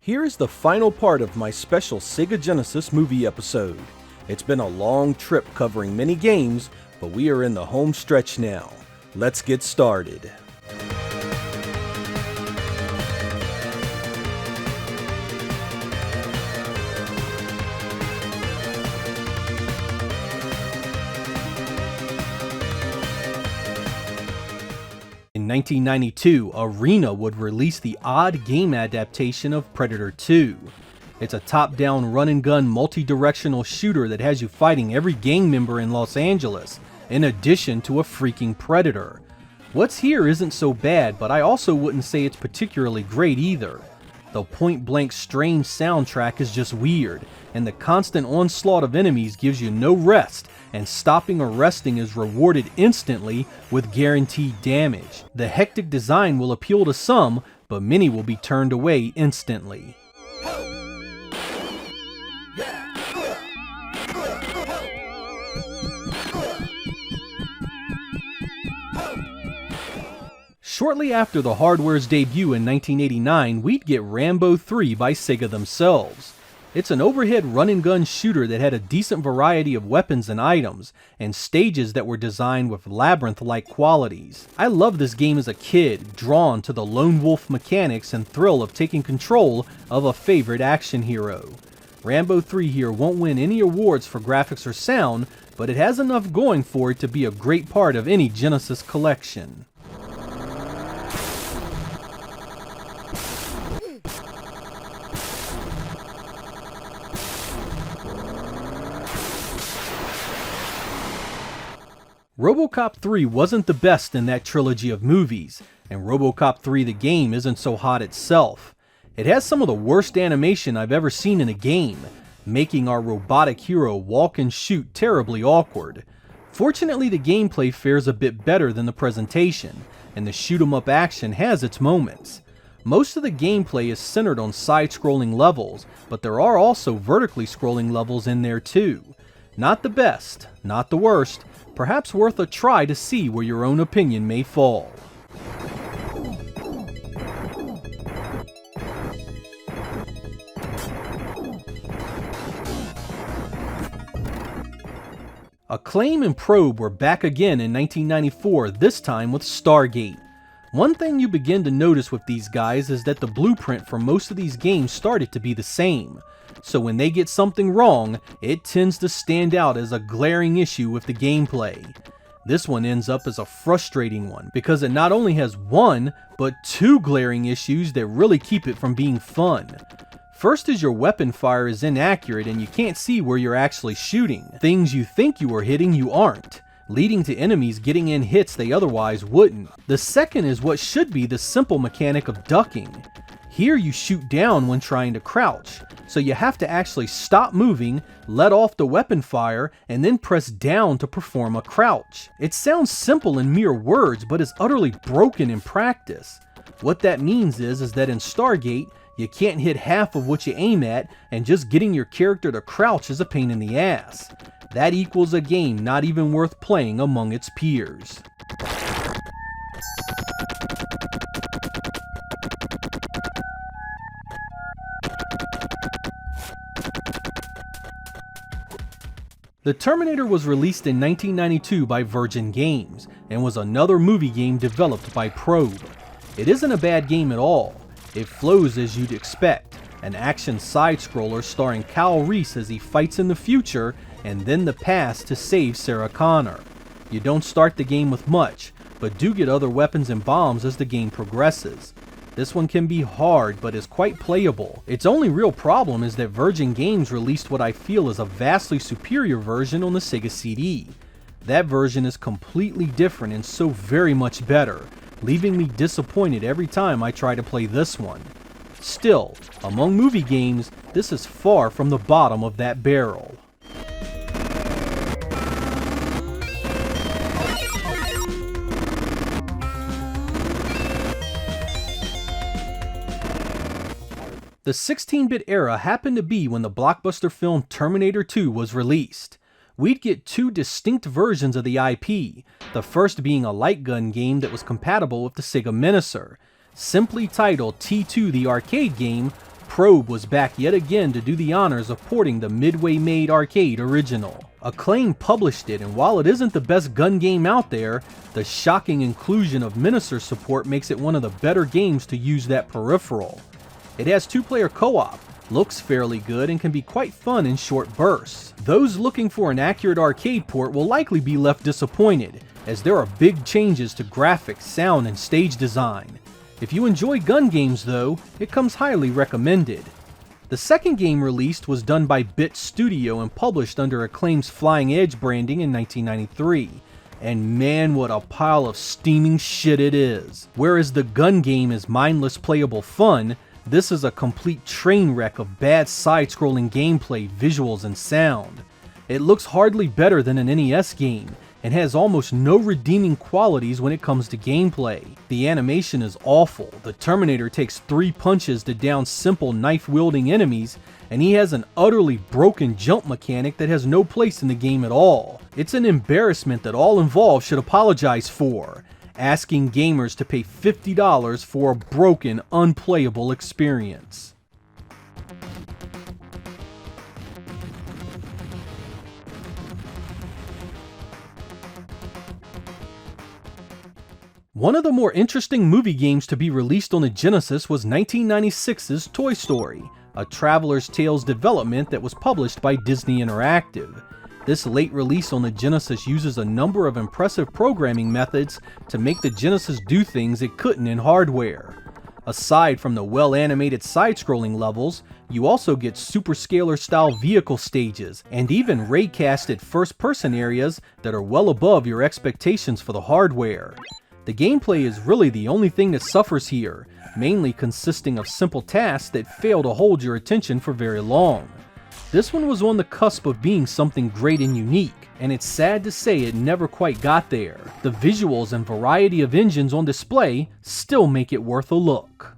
Here is the final part of my special Sega Genesis movie episode. It's been a long trip covering many games, but we are in the home stretch now. Let's get started. In 1992, Arena would release the odd game adaptation of Predator 2. It's a top-down run-and-gun multi-directional shooter that has you fighting every gang member in Los Angeles, in addition to a freaking Predator. What's here isn't so bad, but I also wouldn't say it's particularly great either. The point-blank strange soundtrack is just weird, and the constant onslaught of enemies gives you no rest, and stopping or resting is rewarded instantly with guaranteed damage. The hectic design will appeal to some, but many will be turned away instantly. Shortly after the hardware's debut in 1989, we'd get Rambo 3 by Sega themselves. It's an overhead run-and-gun shooter that had a decent variety of weapons and items, and stages that were designed with labyrinth-like qualities. I loved this game as a kid, drawn to the lone wolf mechanics and thrill of taking control of a favorite action hero. Rambo 3 here won't win any awards for graphics or sound, but it has enough going for it to be a great part of any Genesis collection. RoboCop 3 wasn't the best in that trilogy of movies, and RoboCop 3 the game isn't so hot itself. It has some of the worst animation I've ever seen in a game, making our robotic hero walk and shoot terribly awkward. Fortunately, the gameplay fares a bit better than the presentation, and the shoot-'em-up action has its moments. Most of the gameplay is centered on side-scrolling levels, but there are also vertically scrolling levels in there too. Not the best, not the worst, perhaps worth a try to see where your own opinion may fall. Acclaim and Probe were back again in 1994, this time with Stargate. One thing you begin to notice with these guys is that the blueprint for most of these games started to be the same. So when they get something wrong, it tends to stand out as a glaring issue with the gameplay. This one ends up as a frustrating one, because it not only has one, but two glaring issues that really keep it from being fun. First is your weapon fire is inaccurate and you can't see where you're actually shooting. Things you think you are hitting you aren't, leading to enemies getting in hits they otherwise wouldn't. The second is what should be the simple mechanic of ducking. Here you shoot down when trying to crouch, so you have to actually stop moving, let off the weapon fire, and then press down to perform a crouch. It sounds simple in mere words, but is utterly broken in practice. What that means is that in Stargate, you can't hit half of what you aim at, and just getting your character to crouch is a pain in the ass. That equals a game not even worth playing among its peers. The Terminator was released in 1992 by Virgin Games, and was another movie game developed by Probe. It isn't a bad game at all. It flows as you'd expect, an action side-scroller starring Kyle Reese as he fights in the future and then the past to save Sarah Connor. You don't start the game with much, but do get other weapons and bombs as the game progresses. This one can be hard, but is quite playable. Its only real problem is that Virgin Games released what I feel is a vastly superior version on the Sega CD. That version is completely different and so very much better, leaving me disappointed every time I try to play this one. Still, among movie games, this is far from the bottom of that barrel. The 16-bit era happened to be when the blockbuster film Terminator 2 was released. We'd get two distinct versions of the IP, the first being a light gun game that was compatible with the Sega Menacer. Simply titled T2 the arcade game, Probe was back yet again to do the honors of porting the Midway-made arcade original. Acclaim published it, and while it isn't the best gun game out there, the shocking inclusion of Minister support makes it one of the better games to use that peripheral. It has 2-player co-op, looks fairly good, and can be quite fun in short bursts. Those looking for an accurate arcade port will likely be left disappointed, as there are big changes to graphics, sound, and stage design. If you enjoy gun games though, it comes highly recommended. The second game released was done by Bit Studio and published under Acclaim's Flying Edge branding in 1993. And man, what a pile of steaming shit it is. Whereas the gun game is mindless playable fun, this is a complete train wreck of bad side-scrolling gameplay, visuals, and sound. It looks hardly better than an NES game, and has almost no redeeming qualities when it comes to gameplay. The animation is awful. The Terminator takes 3 punches to down simple knife-wielding enemies, and he has an utterly broken jump mechanic that has no place in the game at all. It's an embarrassment that all involved should apologize for, asking gamers to pay $50 for a broken, unplayable experience. One of the more interesting movie games to be released on the Genesis was 1996's Toy Story, a Traveler's Tales development that was published by Disney Interactive. This late release on the Genesis uses a number of impressive programming methods to make the Genesis do things it couldn't in hardware. Aside from the well-animated side-scrolling levels, you also get superscaler-style vehicle stages, and even raycasted first-person areas that are well above your expectations for the hardware. The gameplay is really the only thing that suffers here, mainly consisting of simple tasks that fail to hold your attention for very long. This one was on the cusp of being something great and unique, and it's sad to say it never quite got there. The visuals and variety of engines on display still make it worth a look.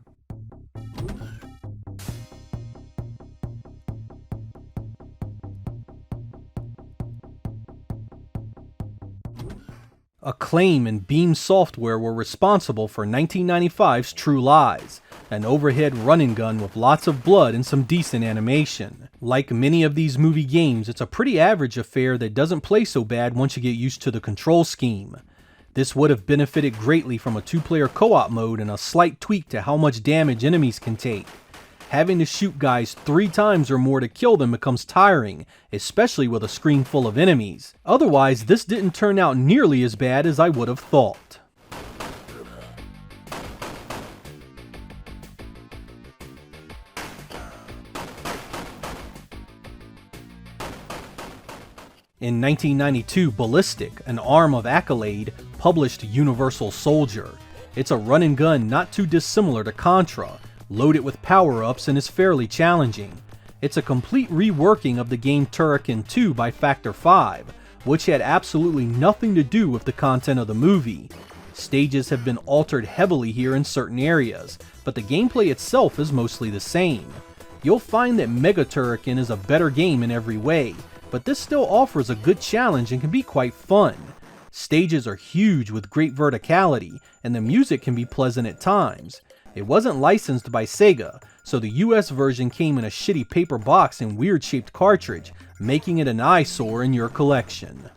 Acclaim and Beam Software were responsible for 1995's True Lies, an overhead run-and gun with lots of blood and some decent animation. Like many of these movie games, it's a pretty average affair that doesn't play so bad once you get used to the control scheme. This would have benefited greatly from a 2-player co-op mode and a slight tweak to how much damage enemies can take. Having to shoot guys 3 times or more to kill them becomes tiring, especially with a screen full of enemies. Otherwise, this didn't turn out nearly as bad as I would have thought. In 1992, Ballistic, an arm of Accolade, published Universal Soldier. It's a run-and-gun not too dissimilar to Contra, loaded with power-ups, and is fairly challenging. It's a complete reworking of the game Turrican 2 by Factor 5, which had absolutely nothing to do with the content of the movie. Stages have been altered heavily here in certain areas, but the gameplay itself is mostly the same. You'll find that Mega Turrican is a better game in every way, but this still offers a good challenge and can be quite fun. Stages are huge with great verticality, and the music can be pleasant at times. It wasn't licensed by Sega, so the US version came in a shitty paper box and weird-shaped cartridge, making it an eyesore in your collection.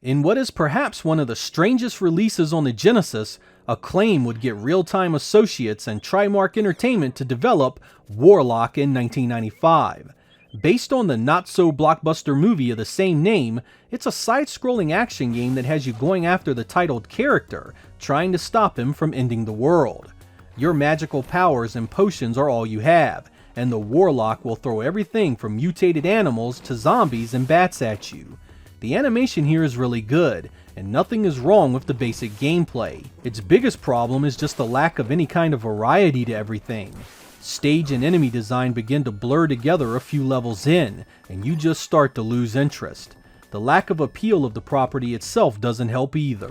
In what is perhaps one of the strangest releases on the Genesis, Acclaim would get Real-Time Associates and Trimark Entertainment to develop Warlock in 1995. Based on the not-so-blockbuster movie of the same name, it's a side-scrolling action game that has you going after the titled character, trying to stop him from ending the world. Your magical powers and potions are all you have, and the Warlock will throw everything from mutated animals to zombies and bats at you. The animation here is really good, and nothing is wrong with the basic gameplay. Its biggest problem is just the lack of any kind of variety to everything. Stage and enemy design begin to blur together a few levels in, and you just start to lose interest. The lack of appeal of the property itself doesn't help either.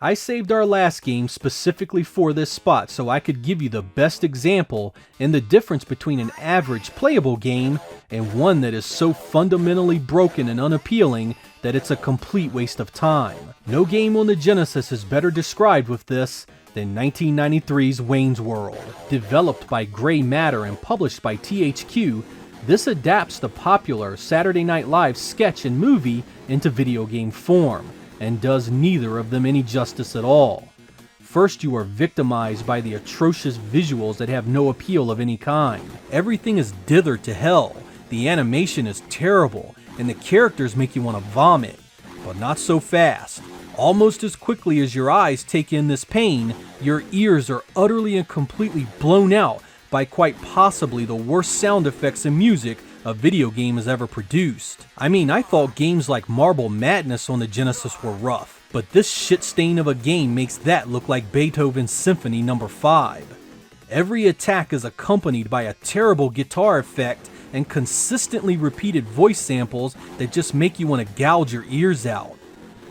I saved our last game specifically for this spot so I could give you the best example in the difference between an average playable game and one that is so fundamentally broken and unappealing that it's a complete waste of time. No game on the Genesis is better described with this than 1993's Wayne's World. Developed by Grey Matter and published by THQ, this adapts the popular Saturday Night Live sketch and movie into video game form, and does neither of them any justice at all. First, you are victimized by the atrocious visuals that have no appeal of any kind. Everything is dithered to hell, the animation is terrible, and the characters make you want to vomit. But not so fast. Almost as quickly as your eyes take in this pain, your ears are utterly and completely blown out by quite possibly the worst sound effects and music a video game has ever produced. I mean, I thought games like Marble Madness on the Genesis were rough, but this shit stain of a game makes that look like Beethoven's Symphony No. 5. Every attack is accompanied by a terrible guitar effect and consistently repeated voice samples that just make you want to gouge your ears out.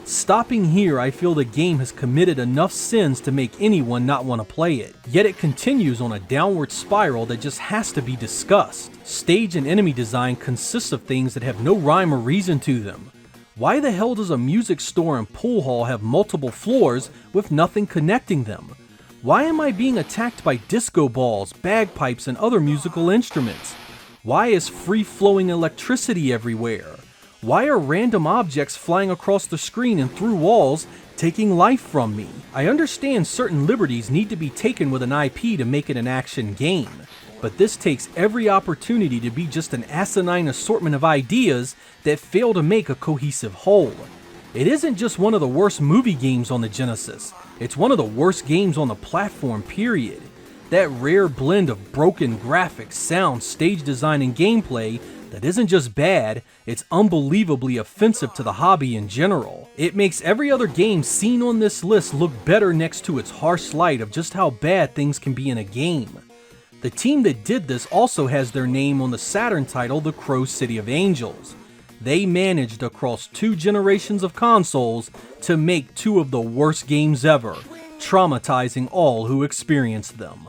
Stopping here, I feel the game has committed enough sins to make anyone not want to play it. Yet it continues on a downward spiral that just has to be discussed. Stage and enemy design consists of things that have no rhyme or reason to them. Why the hell does a music store and pool hall have multiple floors with nothing connecting them? Why am I being attacked by disco balls, bagpipes, and other musical instruments? Why is free-flowing electricity everywhere? Why are random objects flying across the screen and through walls, taking life from me? I understand certain liberties need to be taken with an IP to make it an action game, but this takes every opportunity to be just an asinine assortment of ideas that fail to make a cohesive whole. It isn't just one of the worst movie games on the Genesis, it's one of the worst games on the platform, period. That rare blend of broken graphics, sound, stage design, and gameplay that isn't just bad, it's unbelievably offensive to the hobby in general. It makes every other game seen on this list look better next to its harsh light of just how bad things can be in a game. The team that did this also has their name on the Saturn title The Crow City of Angels. They managed across 2 generations of consoles to make 2 of the worst games ever, traumatizing all who experienced them.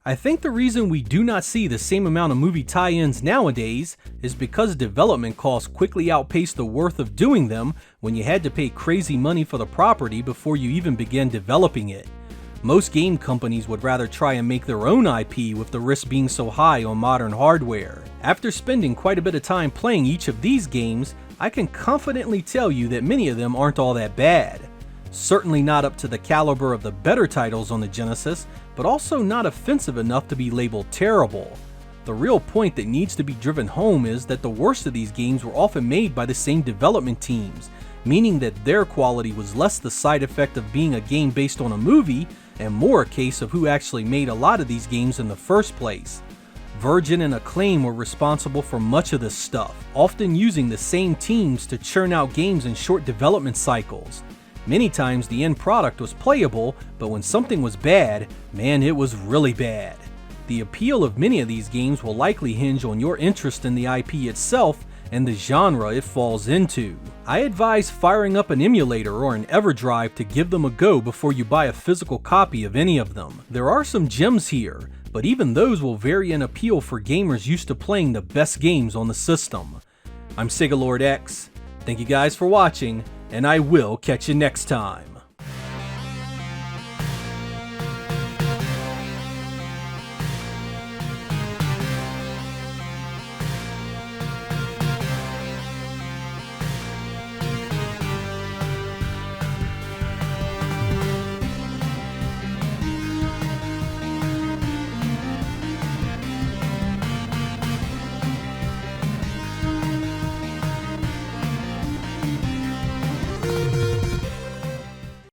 I think the reason we do not see the same amount of movie tie-ins nowadays is because development costs quickly outpaced the worth of doing them when you had to pay crazy money for the property before you even began developing it. Most game companies would rather try and make their own IP with the risk being so high on modern hardware. After spending quite a bit of time playing each of these games, I can confidently tell you that many of them aren't all that bad. Certainly not up to the caliber of the better titles on the Genesis, but also not offensive enough to be labeled terrible. The real point that needs to be driven home is that the worst of these games were often made by the same development teams, meaning that their quality was less the side effect of being a game based on a movie and more a case of who actually made a lot of these games in the first place. Virgin and Acclaim were responsible for much of this stuff, often using the same teams to churn out games in short development cycles. Many times the end product was playable, but when something was bad, man, it was really bad. The appeal of many of these games will likely hinge on your interest in the IP itself and the genre it falls into. I advise firing up an emulator or an EverDrive to give them a go before you buy a physical copy of any of them. There are some gems here, but even those will vary in appeal for gamers used to playing the best games on the system. I'm Sega Lord X, thank you guys for watching, and I will catch you next time.